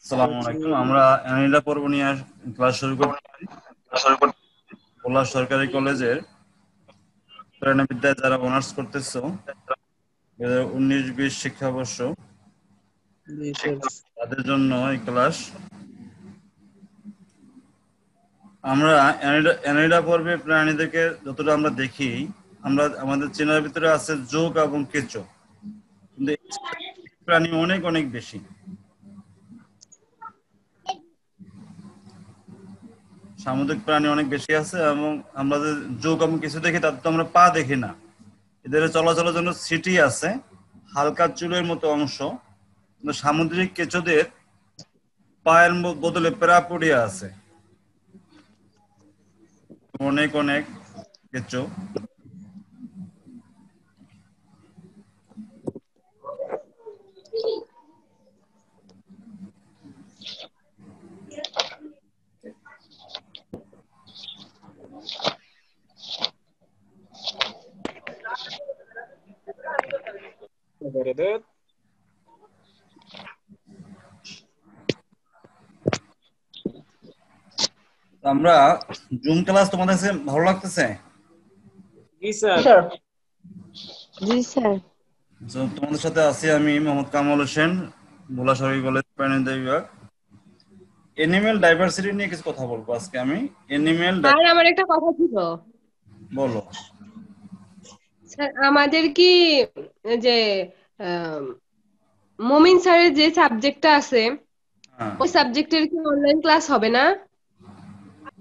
আসসালামু আলাইকুম। আমরা অ্যানিডা পর্ব নিয়ে ক্লাস শুরু করছি। পলাশ সরকারি কলেজের প্রাণীবিদ্যায় যারা অনার্স করতেছো 19-20 শিক্ষাবর্ষ তাদের জন্য এই ক্লাস। আমরা অ্যানিডা পর্বে প্রাণীদেরকে যতটা আমরা দেখি, আমরা আমাদের চেনার ভিতরে আছে যোগ এবং কেঁচো, কিন্তু এই প্রাণী অনেক অনেক বেশি। সামুদ্রিক প্রাণী অনেক বেশি আছে এবং আমরা যে যোগ এবং কিছু দেখি তাদের তো আমরা পা দেখি না। এদের চলাচলের জন্য সিটি আছে, হালকা চুলের মতো অংশ, কিন্তু সামুদ্রিক কেঁচোদের পায়ের বদলে প্যারাপোডিয়া আছে, অনেক অনেক কেঁচো। আমরা জুম ক্লাস তোমাদের কাছে ভালো লাগতেছে? জি স্যার। জি স্যার। তোমাদের সাথে আছি আমি মোহাম্মদ কামাল হোসেন, ভোলা সরকারি কলেজ প্রাণীবিদ্যা বিভাগ। এনিম্যাল ডাইভার্সিটি নিয়ে কিছু কথা বলবো আজকে আমি। স্যার আমার একটা কথা ছিল। বলো স্যার আমাদের কি যে মুমিন স্যারের যে সাবজেক্টটা আছে ওই সাবজেক্টের কি অনলাইন ক্লাস হবে না?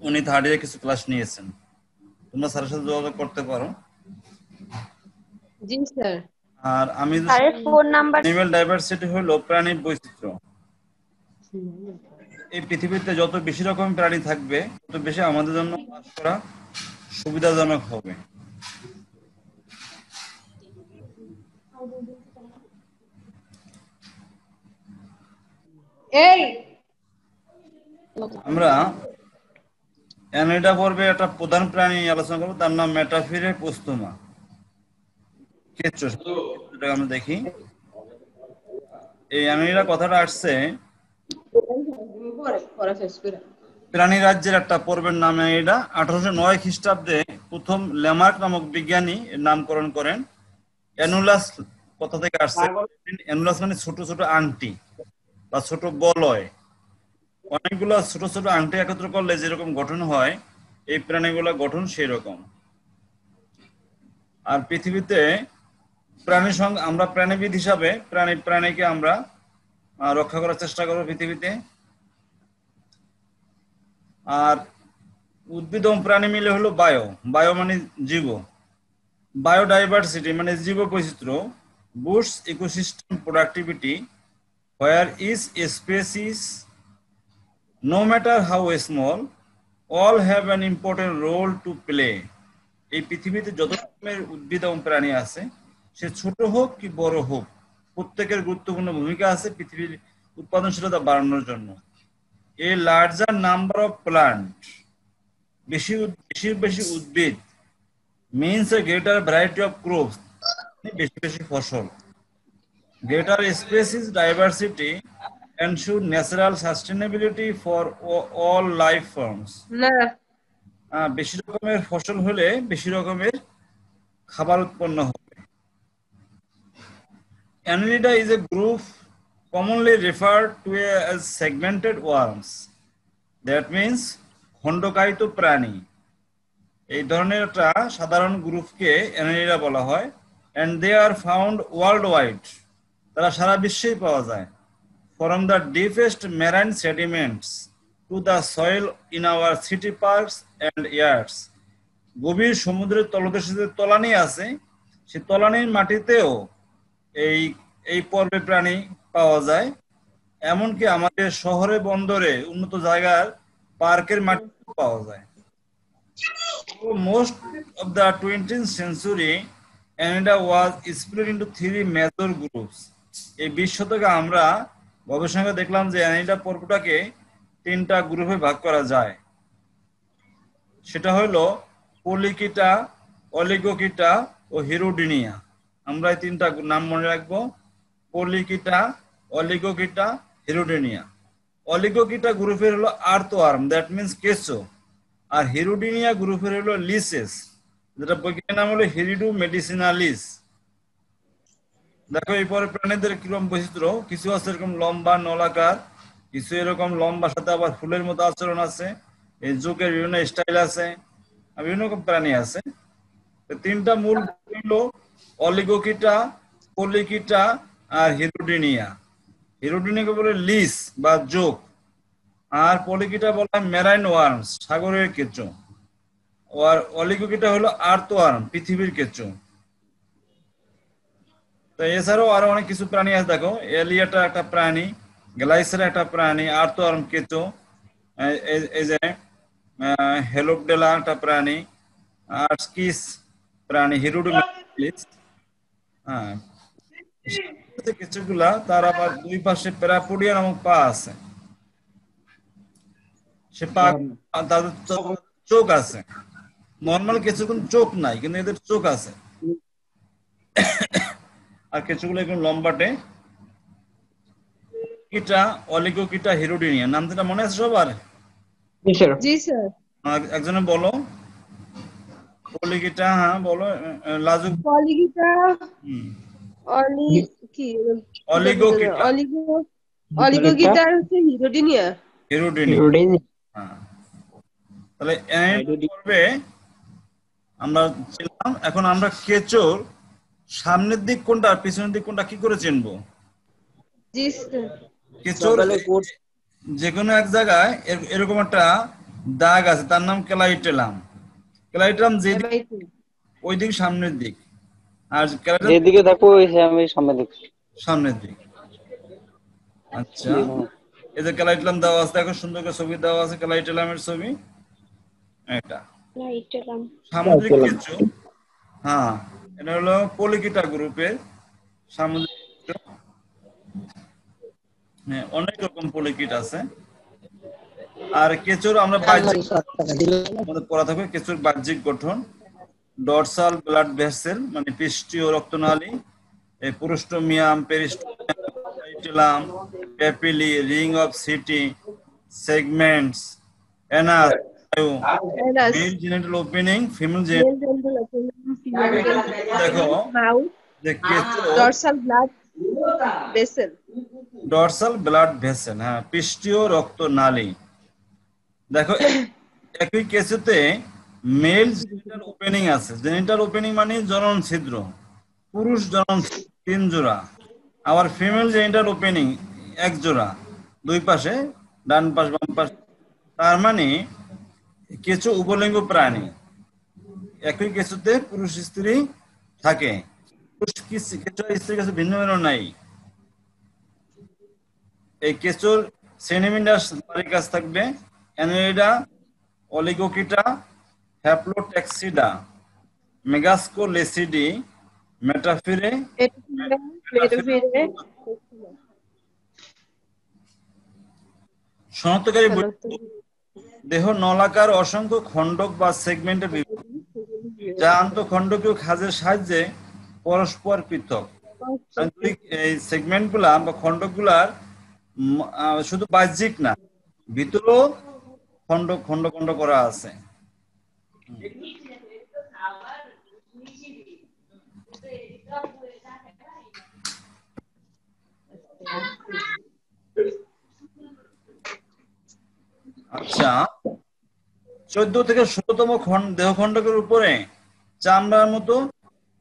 উনি থার্ড ইয়ারে কিছু ক্লাস নিয়েছেন, তোমরা স্যারের সাথে যোগাযোগ করতে পারো। জি স্যার। আর আমি স্যারের ফোন নাম্বার। এনিম্যাল ডাইভার্সিটি হলো প্রাণীর বৈচিত্র্য। এই পৃথিবীতে যত বেশি রকম প্রাণী থাকবে তত বেশি আমাদের জন্য বাস করা সুবিধাজনক হবে। আমরা অ্যানিডা পর্বে একটা প্রধান প্রাণী আলোচনা করবো, তার নাম মেটাফিরে পোস্তোমা, কেঁচো। আমরা দেখি এই অ্যানিডা কথাটা আসছে প্রাণী রাজ্যের একটা পর্বের নাম অ্যানিডা। 1809 খ্রিস্টাব্দে প্রথম ল্যামার্ক নামক বিজ্ঞানী এর নামকরণ করেন। অ্যানুলাস কথা থেকে আসছে। অ্যানুলাস মানে ছোট ছোট আংটি বা ছোট বলয়। অনেকগুলো ছোট ছোট আংটি একত্র করলে যেরকম গঠন হয়, এই প্রাণীগুলোর গঠন সেই রকম। আর পৃথিবীতে প্রাণী আমরা প্রাণীবিদ হিসাবে প্রাণীকে আমরা রক্ষা করার চেষ্টা করবো পৃথিবীতে। আর উদ্ভিদ ও প্রাণী মিলে হলো বায়ো মানে জীব। বায়োডাইভার্সিটি মানে জীব বৈচিত্র্য। Boosts ecosystem productivity, where each species, no matter how small, all have an important role to play. এই পৃথিবীতে যত রকমের উদ্ভিদ এবং প্রাণী আছে, সে ছোট হোক কি বড় হোক, প্রত্যেকের গুরুত্বপূর্ণ ভূমিকা আছে পৃথিবীর উৎপাদনশীলতা বাড়ানোর জন্য। এ লার্জার নাম্বার অফ প্লান্ট, বেশি বেশি উদ্ভিদ, means a greater variety of crops, বেশি বেশি ফসল। Greater species diversity ensure natural sustainability for all life forms. না বেশি রকমের ফসল হলে বেশি রকমের খাবার উৎপন্ন হবে। Annelida is a group commonly referred to as segmented worms. That means খণ্ডকায়িত প্রাণী। এই ধরনের একটা সাধারণ গ্রুপকে অ্যানেলিডা বলা হয়। and they are found worldwide. তারা সারা বিশ্বেই পাওয়া যায়। from the deepest marine sediments to the soil in our city parks and yards. গভীর সমুদ্রের তলদেশে যে তলানি আছে, সেই তলানির মাটিতেও এই পর্বে প্রাণী পাওয়া যায়। এমনকি আমাদের শহরে বন্দরে উন্নত জায়গার পার্কের মাটিতে পাওয়া যায়। Most of the 20th century, Annelida was split into 3 major groups. এই 20 শতকে আমরা গবেষণা দেখলাম যে অ্যানিডা পর্বটাকে 3টা গ্রুপে ভাগ করা যায়। সেটা হলো পলিকিটা, অলিগোকিটা ও হিরোডিনিয়া। আমরা এই 3টা নাম মনে রাখবো: পলিকিটা, অলিগোকিটা, হিরোডিনিয়া। অলিগোকিটা গ্রুপের হলো আর্থওয়ার্ম, দ্যাট মিনস কেঁচো। আর হিরোডিনিয়া গ্রুপের হলো লিসেস, যেটা বৈজ্ঞানিক নাম হলো হিরিডু মেডিসিনালিস। দেখো এই পরে প্রাণীদের কিরকম বৈচিত্র্য, কিছু আছে এরকম লম্বা নলাকার, কিছু এরকম লম্বা সাথে আবার ফুলের মতো আচরণ আছে, এই জোকের বিভিন্ন স্টাইল আছে, আর বিভিন্ন রকম প্রাণী আছে। তিনটা মূল হলো অলিগোকিটা, পলিকিটা আর হিরোডিনিয়া। হিরোডিনিয়াকে বলে লিস বা জোক, আর পলিকিটা বলা হয় মেরাইন ওয়ার্মস, সাগরের কেঁচো। আর অলিগোকিটা হলো আর্থওয়ার্ম, পৃথিবীর কেঁচো। তো এছাড়াও আরো অনেক কিছু প্রাণী আছে, দেখো এলিয়াটা একটা প্রাণী, গ্লাইসের একটা প্রাণী, আর্থওয়ার্ম কেঁচো। এই যে হেলোপডেলা একটা প্রাণী, আর স্কিস প্রাণী, হিরোডোমিলিস। হ্যাঁ, কিছুগুলা তার আবার দুই পাশে প্যারাপোডিয়া নামক পা আছে, সে পা তাদের চোখ আছে। নর্মাল কিছু কিন্তু চোখ নাই, কিন্তু এদের চোখ আছে। আর কিছুগুলো একটু লম্বাটে। কিটা, অলিগোকিটা, হিরোডিনিয়া, নাম যেটা মনে আছে সবার? জি স্যার। একজনে বলো পলিকিটা। হ্যাঁ বলো, লাজুক। পলিগিটা, হুম, অলি কি অলিগোকিটা, অলিগোগিটা হচ্ছে হিরোডিনিয়া। হিরোডিনিয়া। হ্যাঁ, তাহলে করবে আমরা ছিলাম। এখন আমরা কেঁচোর সামনের দিক কোনটা আর পিছনের দিক কোনটা কি করে চিনবো? জি স্যার। কেঁচোর যে কোনো এক জায়গায় এরকম একটা দাগ আছে, তার নাম ক্লাইটেলাম। ক্লাইটেলাম যেদিক ওই দিক সামনের দিক, আর যেদিকে দেখো আমি সামনে দেখছি, সামনের দিক। আচ্ছা, এই যে ক্লাইটেলাম দেওয়া আছে, দেখো সুন্দর করে ছবি দেওয়া আছে, ক্লাইটেলামের ছবি এটা। সামুদ্রিক কেঁচো, হ্যাঁ এটা হলো পলিকিটা গ্রুপের সামুদ্রিক কেঁচো। হ্যাঁ, অনেক রকম পলিকিট আছে। আর কেঁচোর আমরা বাহ্যিক আমাদের পড়া থাকবে কেঁচোর বাহ্যিক গঠন। ডরসাল ব্লাড ভেসেল মানে পৃষ্ঠীয় রক্তনালী, এই prostomium, peristomium, papillae, ring of setae, segments, anus, male genital opening, female genital. দেখো যে কেঁচো dorsal blood vessel, dorsal blood vessel, হ্যাঁ পৃষ্ঠীয় রক্তনালী। দেখো একই কেঁচোতে মেল জেনিটাল ওপেনিং আছে। জেনিটাল ওপেনিং মানে জনন ছিদ্র, পুরুষ জনন 3 জোড়া, আবার ফিমেল জেনিটাল ওপেনিং 1 জোড়া, দুই পাশে, ডান পাশ বাম পাশ। তার মানে কেঁচো উভলিঙ্গ প্রাণী। একই কেঁচোতে পুরুষ স্ত্রী থাকে, কেঁচো স্ত্রীর কাছে ভিন্ন ভিন্ন নাই। এই কেঁচোর শ্রেণীবিন্যাস কাছ থাকবে অ্যানোইডা, অলিগোকিটা, হ্যাপ্লোট্যাক্সিডা, মেগাস্কোলেসিডি, মেটাফিরে। শনাক্তকারী দেহ নলাকার অসংখ্য খণ্ডক বা সেগমেন্টে বিভক্ত, যা আন্তঃখণ্ডকীয় খাঁজের সাহায্যে পরস্পর পৃথক। এই সেগমেন্ট গুলা বা খণ্ডক গুলার শুধু বাহ্যিক না, ভিতরেও খণ্ড খণ্ড খণ্ড করা আছে। আচ্ছা, 14 থেকে 16তম দেহখণ্ডকের উপরে চামড়ার মতো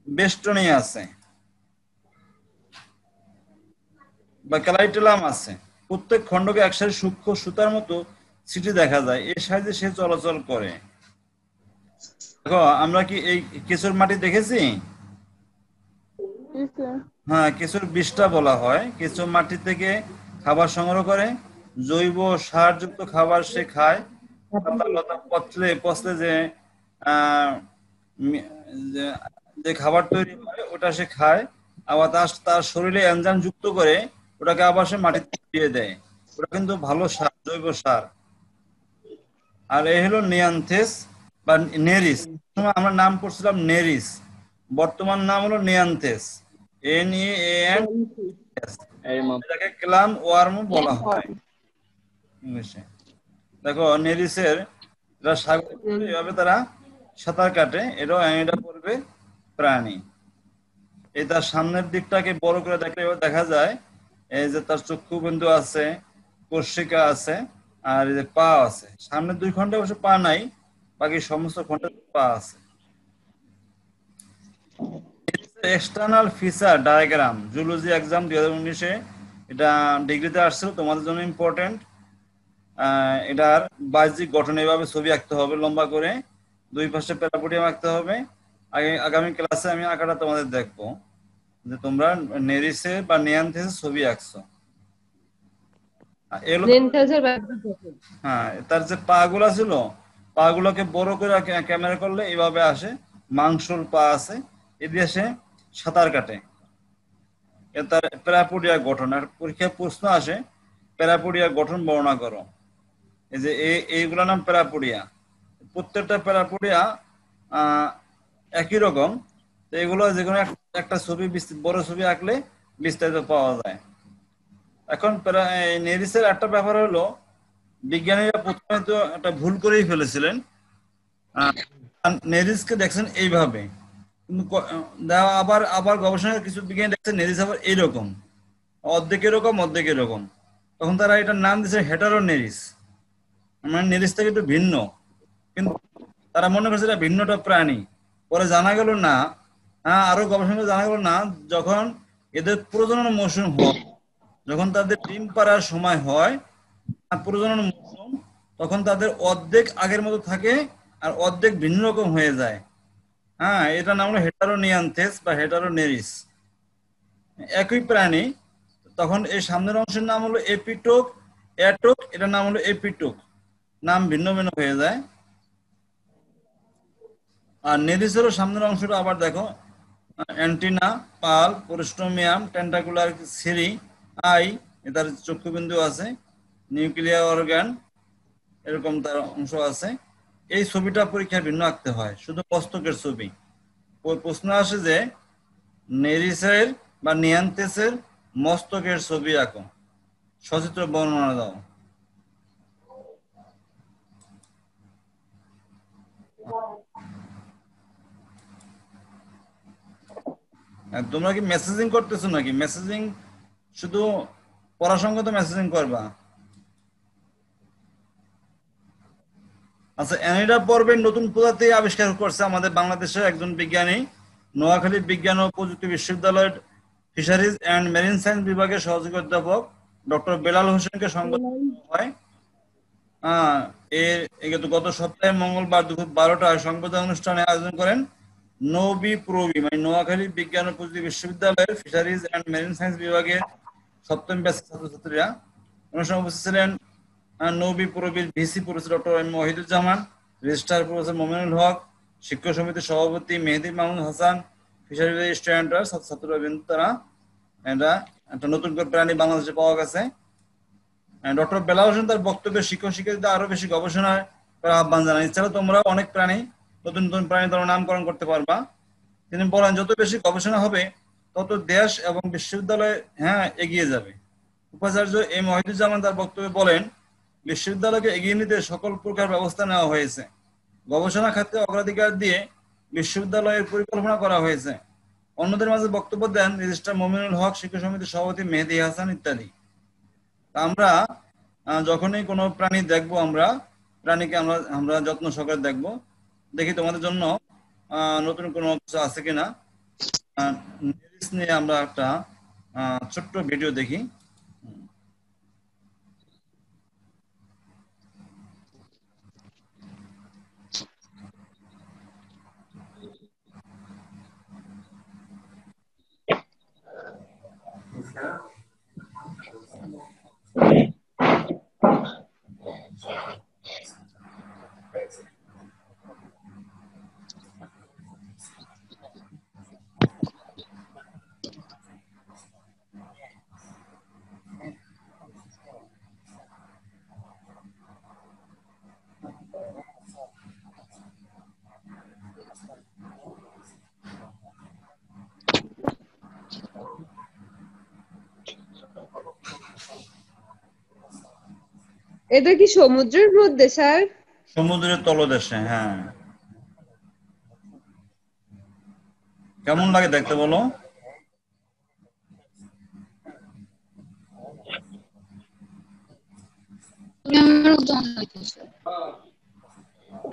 বেষ্টনী আছে বা ক্যালাইটেলাম আছে। প্রত্যেক খণ্ডকে একসাথে সূক্ষ্ম সুতার মতো সিটি দেখা যায়, এর সাহায্যে সে চলাচল করে। দেখো আমরা কি এই কেঁচোর মাটি দেখেছি? হ্যাঁ, কেঁচোর বিষ্ঠা বলা হয়। কেঁচো মাটি থেকে খাবার সংগ্রহ করে, জৈব সারযুক্ত খাবার সে খায়। পচলে যে খাবার তৈরি হয় ওটা সে খায়, আবার তার শরীরে এনজাইম যুক্ত করে ওটাকে আবার সে মাটিতে দিয়ে দেয়। ওটা কিন্তু ভালো সার, জৈব সার। আর এই হলো নিয়ান্থেস বা নেরিস। আমরা নাম করছিলাম নেরিস, বর্তমান নাম হলো নিয়ান্থেস, NEAN। এটাকে ক্লাম ওয়ার্ম বলা হয় ইংলিশে। দেখো নেরিসের এরা সাগর এভাবে তারা সাঁতার কাটে, এটাও অ্যানিডা পড়বে প্রাণী। এই তার সামনের দিকটাকে বড় করে দেখলে এবার দেখা যায় এই যে তার চক্ষু বিন্দু আছে, কর্ষিকা আছে, আর এই যে পা আছে। সামনের 2 খণ্ডে অবশ্য পা নাই, বাকি সমস্ত খণ্ডে পা আছে। External feature diagram zoology exam 2019-এ এটা ডিগ্রিতে আসছিল, তোমাদের জন্য ইম্পর্টেন্ট। এটার বাহ্যিক গঠন এইভাবে ছবি আঁকতে হবে লম্বা করে, 2 পাশে প্যারাপোডিয়াম আঁকতে হবে। আগামী ক্লাসে আমি আঁকাটা তোমাদের দেখবো যে তোমরা নেরিসে বা নিয়ান্থেসে ছবি আঁকছো। এগুলো নেনথাসের ব্যাপারটা দেখুন। হ্যাঁ, তার যে পা গুলা ছিল, পা গুলোকে বড় করে ক্যামেরা করলে এইভাবে আসে, মাংসল পা আছে, এদিকে সে সাঁতার কাটে। তার প্যারাপোডিয়া গঠন। আর পরীক্ষায় প্রশ্ন আসে প্যারাপোডিয়া গঠন বর্ণনা করো। এই যে এইগুলোর নাম প্যারাপোডিয়া। প্রত্যেকটা প্যারাপোডিয়া একই রকম। তো এগুলো যে কোনো একটা ছবি বড় ছবি আঁকলে বিস্তারিত পাওয়া যায়। এখন নেরিসের একটা ব্যাপার হলো, বিজ্ঞানীরা প্রথমে তো একটা ভুল করেই ফেলেছিলেন। নেরিসকে দেখছেন এইভাবে, কিন্তু আবার আবার গবেষণায় কিছু বিজ্ঞানী দেখছেন নেরিস আবার এইরকম, অর্ধেক এরকম অর্ধেক এরকম। তখন তারা এটার নাম দিয়েছে হেটারোনেরিস, মানে নেরিস থেকে একটু ভিন্ন। কিন্তু তারা মনে করছে এটা ভিন্নটা প্রাণী। পরে জানা গেল না, আরো গবেষণা জানা গেল না, যখন এদের প্রজনন মৌসুম হয়, যখন তাদের ডিম পাড়ার সময় হয়, প্রজনন মৌসুম, তখন তাদের অর্ধেক আগের মতো থাকে আর অর্ধেক ভিন্ন রকম হয়ে যায়। এটা নাম হলো হেটারোনিয়ান্থেস বা হেটারোনেরিস, একই প্রাণী। তখন এই সামনের অংশের নাম হলো এপিটোক, অ্যাটোক, এটার নাম হলো এপিটোক, নাম ভিন্ন ভিন্ন হয়ে যায়। আর নেরিসেরও সামনের অংশটা আবার দেখো, অ্যান্টিনা, পাল, পোস্টোমিয়াম, টেন্টাকুলার সিরি, আই, এটার চক্ষুবিন্দু আছে, নিউক্লিয়ার অর্গান, এরকম তার অংশ আছে। এই ছবিটা পরীক্ষায় ভিন্ন আঁকতে হয়, শুধু মস্তকের ছবি। প্রশ্ন আসে যে নেরিসের বা নিয়ান্থেসের মস্তকের ছবি আঁকো, সচিত্র বর্ণনা দাও। তোমরা কি মেসেজিং করতেছো নাকি? মেসেজিং শুধু পড়াসংগত মেসেজিং করবা? আচ্ছা, অ্যানিডা পর্বের নতুন প্রজাতি আবিষ্কার করছে আমাদের বাংলাদেশের একজন বিজ্ঞানী, নোয়াখালী বিজ্ঞান ও প্রযুক্তি বিশ্ববিদ্যালয়ের ফিশারিজ অ্যান্ড মেরিন সায়েন্স বিভাগের সহযোগী অধ্যাপক ডক্টর বেলাল হোসেনকে সংবর্ধনা করা হয়। গত সপ্তাহে মঙ্গলবার দুপুর 12টায় সংবর্ধনা অনুষ্ঠানে আয়োজন করেন নবি প্রবি, মানে নোয়াখালী বিজ্ঞান ও প্রযুক্তি বিশ্ববিদ্যালয়ের ফিশারিজ অ্যান্ড মেরিন সায়েন্স বিভাগের 7ম ব্যাচের ছাত্রছাত্রীরা। অনুষ্ঠানে উপস্থিত ছিলেন নবি প্রবির VC professor doctor M Wahiduzzaman, registrar professor Mominul Haque, শিক্ষক সমিতির সভাপতি মেহেদী মাহমুদ হাসান, ফিশারিজ স্টুডেন্টরা, ছাত্রবৃন্দ। তারা এটা একটা নতুন করে প্রাণী বাংলাদেশে পাওয়া গেছে। ডক্টর বেলাল হোসেন তার বক্তব্যে শিক্ষক শিক্ষার্থীদের আরো বেশি গবেষণার আহ্বান জানান। এছাড়া তোমরা অনেক প্রাণী, নতুন নতুন প্রাণী তোমরা নামকরণ করতে পারবা। তিনি বলেন, যত বেশি গবেষণা হবে তত দেশ এবং বিশ্ববিদ্যালয় এগিয়ে যাবে। উপাচার্য এম ওয়াহিদুজ্জামান তার বক্তব্যে বলেন, বিশ্ববিদ্যালয়কে এগিয়ে নিতে সকল প্রকার ব্যবস্থা নেওয়া হয়েছে। গবেষণা খাতে অগ্রাধিকার দিয়ে বিশ্ববিদ্যালয়ের পরিকল্পনা করা হয়েছে। অন্যদের মাঝে বক্তব্য দেন রেজিস্ট্রার মোমিনুল হক, শিক্ষক সমিতির সভাপতি মেহেদী হাসান ইত্যাদি। আমরা যখনই কোনো প্রাণী দেখবো, প্রাণীকে আমরা যত্ন সহকারে দেখবো। দেখি তোমাদের জন্য নতুন কোনো কিছু আছে কিনা। নেরিস নিয়ে আমরা একটা ছোট্ট ভিডিও দেখি। এটা কি সমুদ্রের মধ্যে স্যার? সমুদ্রের তলদেশে, হ্যাঁ। কেমন লাগে দেখতে বলো?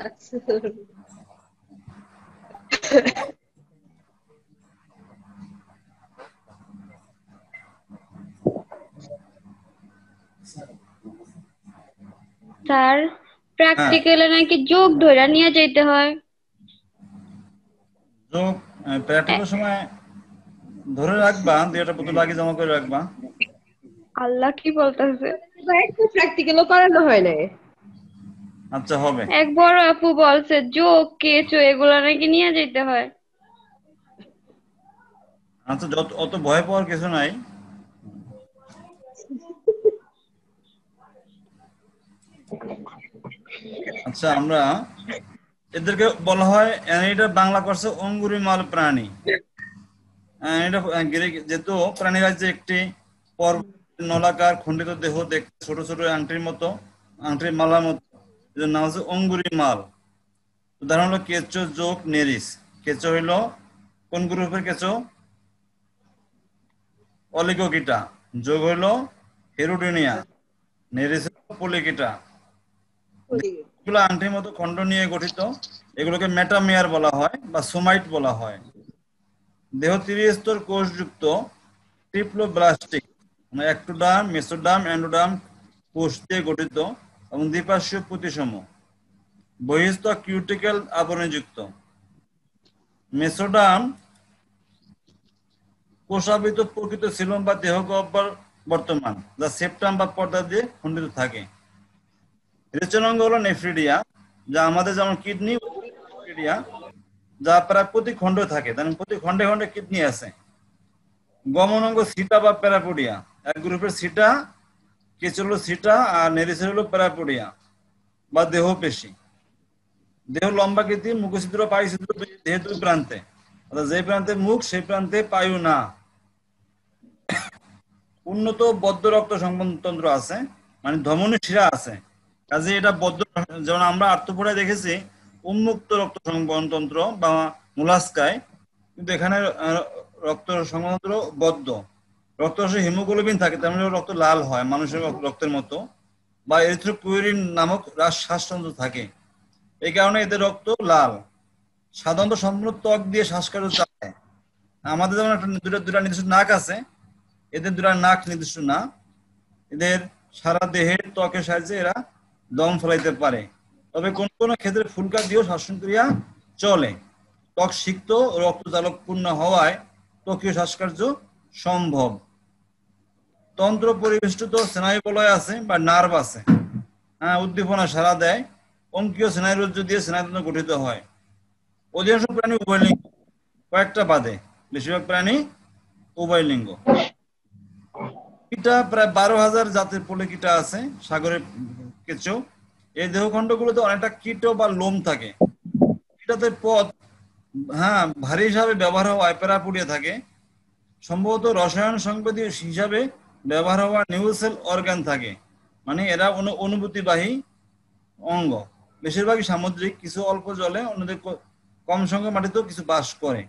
আচ্ছা। স্যার হ্যাঁ, প্র্যাকটিক্যালে নাকি যোগ ধরে নিয়ে যেতে হয়। যোগ প্র্যাকটিক্যালের সময় ধরে রাখবা, 2টা বোতল আগে জমা করে রাখবা। আল্লাহ কি বলতেছে? একটু প্র্যাকটিক্যালও করানো হয় না। আচ্ছা, হবে। এক বড় আপু বলছে যোগ কেঁচো এগুলো নাকি নিয়ে যেতে হয়। আচ্ছা, অত ভয় পাওয়ার কিছু নাই। আচ্ছা, আমরা এদেরকে বলা হয়, এটা বাংলা করছে অঙ্গুরিমাল প্রাণী। এটা যেহেতু প্রাণী রাজ্যে একটি নলাকার খণ্ডিত দেহ, দেখতে ছোট ছোট আংটির মতো, আংটির মালার মতো, এর নাম হচ্ছে অঙ্গুরিমাল। উদাহরণ হলো কেঁচো, যোগ, নেরিস। কেঁচো হইলো কোন গ্রুপের কেঁচো? অলিগোকিটা। যোগ হইলো হেরোডিনিয়া। নেরিস হলো পলিকিটা। এগুলো আংটির মতো খণ্ড নিয়ে গঠিত। এগুলোকে মেটামেয়ার বলা হয় বা সোমাইট বলা হয়। দেহ ত্রিস্তর কোষযুক্ত ট্রিপ্লোব্লাস্টিক, মানে একটোডার্ম, মেসোডার্ম, এন্ডোডার্ম কোষ দিয়ে গঠিত এবং দ্বিপার্শ্বীয় প্রতিসম। বহিস্থ কিউটিক্যাল আবরণযুক্ত। মেসোডার্ম কোষাবৃত প্রকৃত সিলম বা দেহগহ্বর বর্তমান, যা সেপ্টাম বা পর্দা দিয়ে খণ্ডিত থাকে। রেচনাঙ্গ হলো নেফ্রিডিয়া, যা আমাদের যেমন কিডনি, নেফ্রিডিয়া, যা প্রায় প্রতি খণ্ডে থাকে, প্রতি খণ্ডে খণ্ডে কিডনি আছে। গমনাঙ্গ সিটা বা প্যারাপোডিয়া, এক গ্রুপের সিটা, কেঁচো হলো সিটা আর নেরিসের হলো প্যারাপোডিয়া বা দেহ পেশি। দেহ লম্বাকৃতি, মুখছিদ্র, পায়ুছিদ্র দেহের দুই প্রান্তে, অর্থাৎ যে প্রান্তে মুখ সেই প্রান্তে পায়ু না। উন্নত বদ্ধ রক্ত সংবহনতন্ত্র আছে, মানে ধমনী শিরা আছে, কাজে এটা বদ্ধ। যেমন আমরা আর্থ্রোপোডায় দেখেছি উন্মুক্ত রক্ত সংবহনতন্ত্র বা মোলাস্কায়, কিন্তু এখানে রক্ত সংবহনতন্ত্র বদ্ধ। রক্তরসে হিমোগ্লোবিন থাকে, তার মানে রক্ত লাল হয় মানুষের রক্তের মতো, বা এরিথ্রোপোয়েটিন নামক শ্বাসতন্ত্র থাকে, এই কারণে এদের রক্ত লাল। সাধারণত সম্পূর্ণ ত্বক দিয়ে শ্বাসকার্য চালায়। আমাদের যেমন একটা দুটা নির্দিষ্ট নাক আছে, এদের দুটা নাক নির্দিষ্ট না। এদের সারা দেহের ত্বকের সাহায্যে এরা দম ফেলাইতে পারে। তবে কোন কোন ক্ষেত্রে ফুলকা দিয়েও শ্বাসক্রিয়া চলে। ত্বক সিক্ত ও রক্তচালকপূর্ণ হওয়ায় ত্বকীয় শ্বাসকার্য সম্ভব। তন্ত্র পরিবেষ্টিত স্নায়ুবলয় আছে বা নার্ভ আছে, উদ্দীপনা সাড়া দেয়। অঙ্কীয় স্নায়ুরজ্জু দিয়ে স্নায়ুতন্ত্র গঠিত হয়। অধিকাংশ প্রাণী উভয়লিঙ্গ, কয়েকটা বাদে বেশিরভাগ প্রাণী উভয়লিঙ্গ। কীটা প্রায় 12,000 জাতের পলিকীটা আছে, সাগরের কেঁচো। এই দেহখণ্ডগুলোতে অনেকটা কীট বা লোম থাকে। কীটাতে পদ ভারী হিসাবে ব্যবহার হওয়ায় প্যারাপোডিয়া থাকে। সম্ভবত রসায়ন সংবেদী হিসাবে ব্যবহার হওয়া নিউসেল অর্গান থাকে, মানে এরা অনুভূতিবাহী অঙ্গ। বেশিরভাগই সামুদ্রিক, কিছু অল্প জলে, অন্যদের কম সংখ্যক মাটিতেও কিছু বাস করে।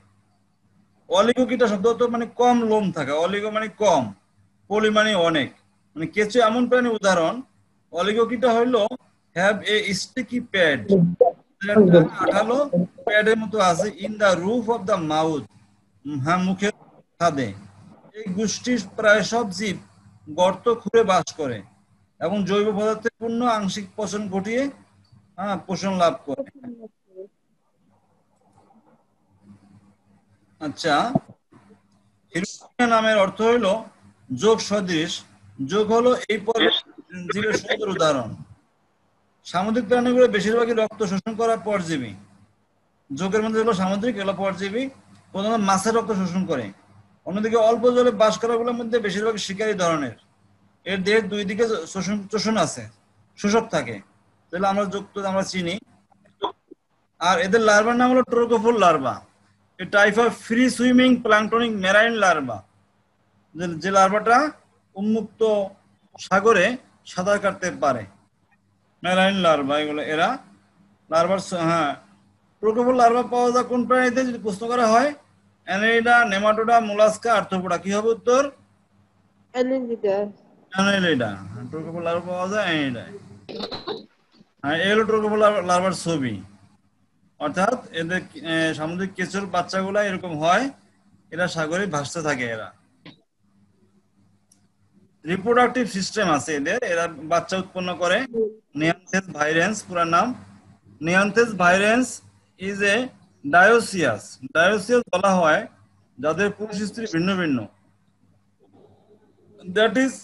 অলিগোকিটা শব্দত মানে কম লোম থাকা, অলিগো মানে কম, পলি মানে অনেক, মানে কেঁচো এমন প্রাণী উদাহরণ। অলিগোকিটা হইলো হ্যাভ এ স্টিকি প্যাড, একটা আঠালো প্যাডের মতো আছে, in the roof of the mouth, মুখের ছাদে। এই গোষ্ঠীর প্রায় সব জীব গর্ত খুঁড়ে বাস করে এবং জৈব পদার্থের পূর্ণ আংশিক পচন ঘটিয়ে পোষণ লাভ করে। আচ্ছা, হিরোশিমা নামের অর্থ হইল যোগ সদৃশ। যোগ হলো এই পর্বের জীবের সুন্দর উদাহরণ। সামুদ্রিক প্রাণীগুলো বেশিরভাগই রক্ত শোষণ করা পরজীবী। যোগের মধ্যে হলো সামুদ্রিক, এগুলো পরজীবী, প্রধানত মাছের রক্ত শোষণ করে। অন্যদিকে অল্প জলে বাস করাগুলোর মধ্যে বেশিরভাগ শিকারী ধরনের। এর দেহের দুই দিকে শোষণ আছে, শোষক থাকে, তাহলে আমরা যুক্ত আমরা চিনি। আর এদের লার্ভার নাম হলো trochophore larva, a type of free swimming planktonic marine larva, যে লার্ভাটা উন্মুক্ত সাগরে সাঁতার কাটতে পারে। মেরাইন লার্ভা, এগুলো এরা লার্ভার। হ্যাঁ, প্রোটোপোড লার্ভা পাওয়া যায় কোন প্রাণীতে যদি প্রশ্ন করা হয়? Annelida, nematoda, mollusca, arthropoda. কি হবে উত্তর? অ্যানালিডা। অ্যানেলিডা। প্রোটোপোড লার্ভা পাওয়া যায় অ্যানেলিডায়। হ্যাঁ, এই হলো প্রোটোপোড লার্ভার ছবি। অর্থাৎ এদের সামুদ্রিক কেঁচোর বাচ্চাগুলা এরকম হয়, এরা সাগরে ভাসতে থাকে। এরা রিপ্রোডাক্টিভ সিস্টেম আছে এদের, এরা বাচ্চা উৎপন্ন করে। নিয়ান্থেস ভাইরেন্স, পুরা নাম নিয়ান্থেস ভাইরেন্স ইজ এ ডায়োসিয়াস। ডায়োসিয়াস বলা হয় যাদের পুরুষ স্ত্রী ভিন্ন ভিন্ন, that is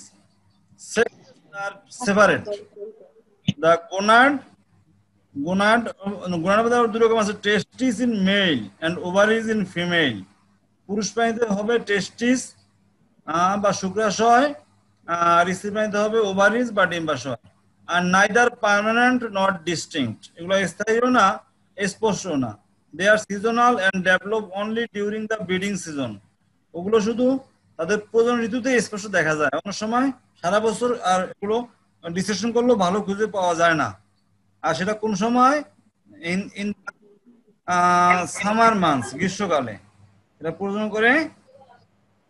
sexes are separate. The gonad মধ্যে আবার দুই রকম আছে, testes in male and ovaries in female. পুরুষ প্রাণীতে হবে টেস্টিস বা শুক্রাশয়, আর স্ত্রী প্রাণীতে হবে ওভারিজ বা ডিম্বাশয়। আর নাইদার পার্মানেন্ট নট ডিস্টিংক্ট, এগুলো স্থায়ীও না স্পষ্টও না। They are seasonal and develop only during the breeding season. ওগুলো শুধু তাদের প্রজনন ঋতুতে স্পষ্ট দেখা যায়, অনেক সময় সারা বছর আর এগুলো ডিসেকশন করলেও ভালো খুঁজে পাওয়া যায় না। আর সেটা কোন সময়? ইন ইন সামার মান্থস, গ্রীষ্মকালে। এটা প্রজনন করে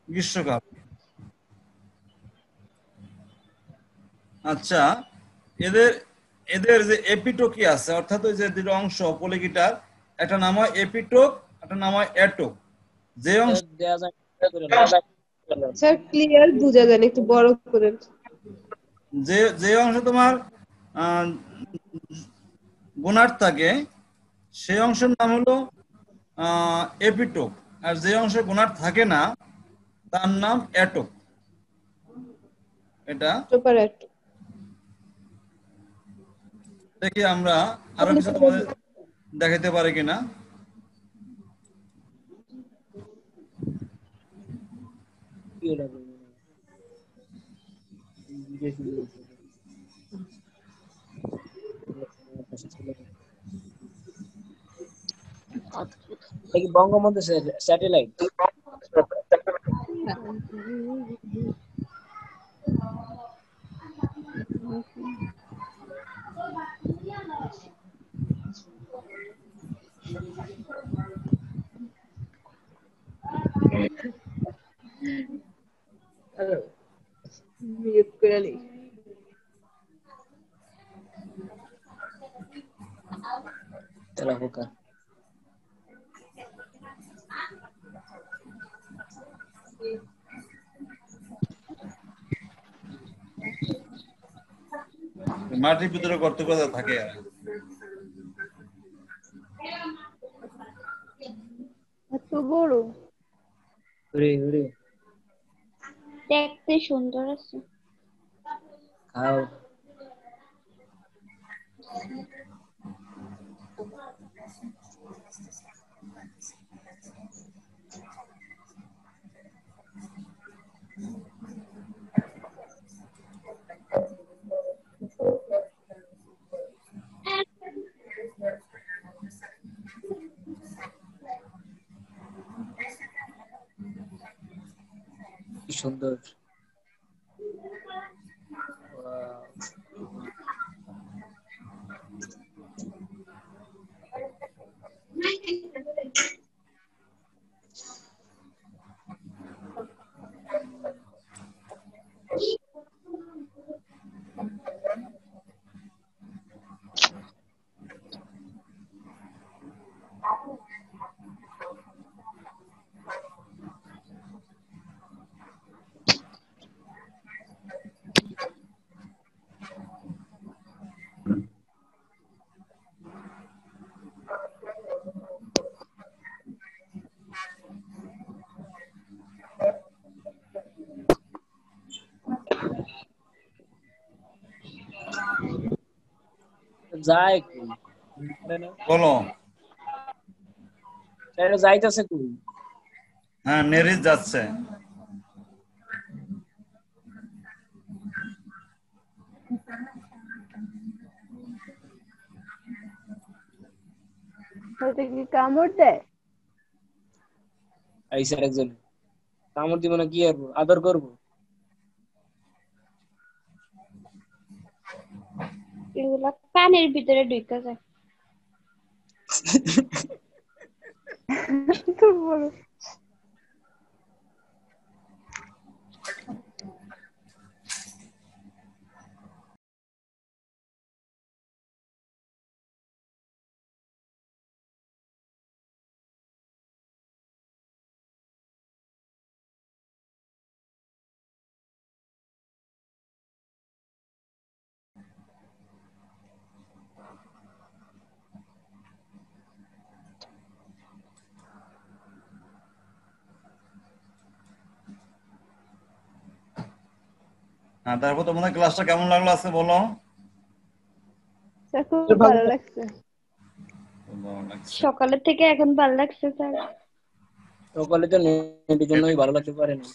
গ্রীষ্মকাল। আচ্ছা, এদের এদের যে এপিটোকি আছে, অর্থাৎ ওই যে দুটো অংশ পলিকিটার, একটা নাম হয় এপিটোক, একটা নাম হয় এটোক। যে অংশ দেয়া যায় করে না। স্যার ক্লিয়ার বোঝা যায় না, একটু বড় করেন। যে যে অংশ তোমার গোনাড থাকে, সেই অংশের নাম হলো এপিটোক। আর যে অংশে গোনাড থাকে না তার নাম এটোক। এটা প্রপার দেখি আমরা আরো কিছু তোমাদের দেখাতে পারি কিনা। কি ওটা বলবো? এটা কি বঙ্গবন্ধু স্যাটেলাইট? মিউট করে নি। তেলাপোকা। মাটির ভিতরে গর্ত করা থাকে। এত বড়, ওরে ওরে দেখতে সুন্দর আছে। খাও। কি সুন্দর। যায় কই? বলো। এটা যাইতাছে কই? হ্যাঁ, নেরিজ যাচ্ছে। ওটা কি কামড় দেয়? আইসা একজন কামড় দিব না, কি করবো? আদর করবো। এগুলা কানের ভিতরে ঢুকে যায়। তো বলো। হ্যাঁ, তারপর তোমাদের ক্লাসটা কেমন লাগলো আজকে বলো? স্যার খুব ভালো ভালো লাগছে। খুব ভালো লাগছে। সকালের থেকে এখন ভালো লাগছে স্যার। সকালে তো নেটের জন্যই ভালো লাগতে পারে না।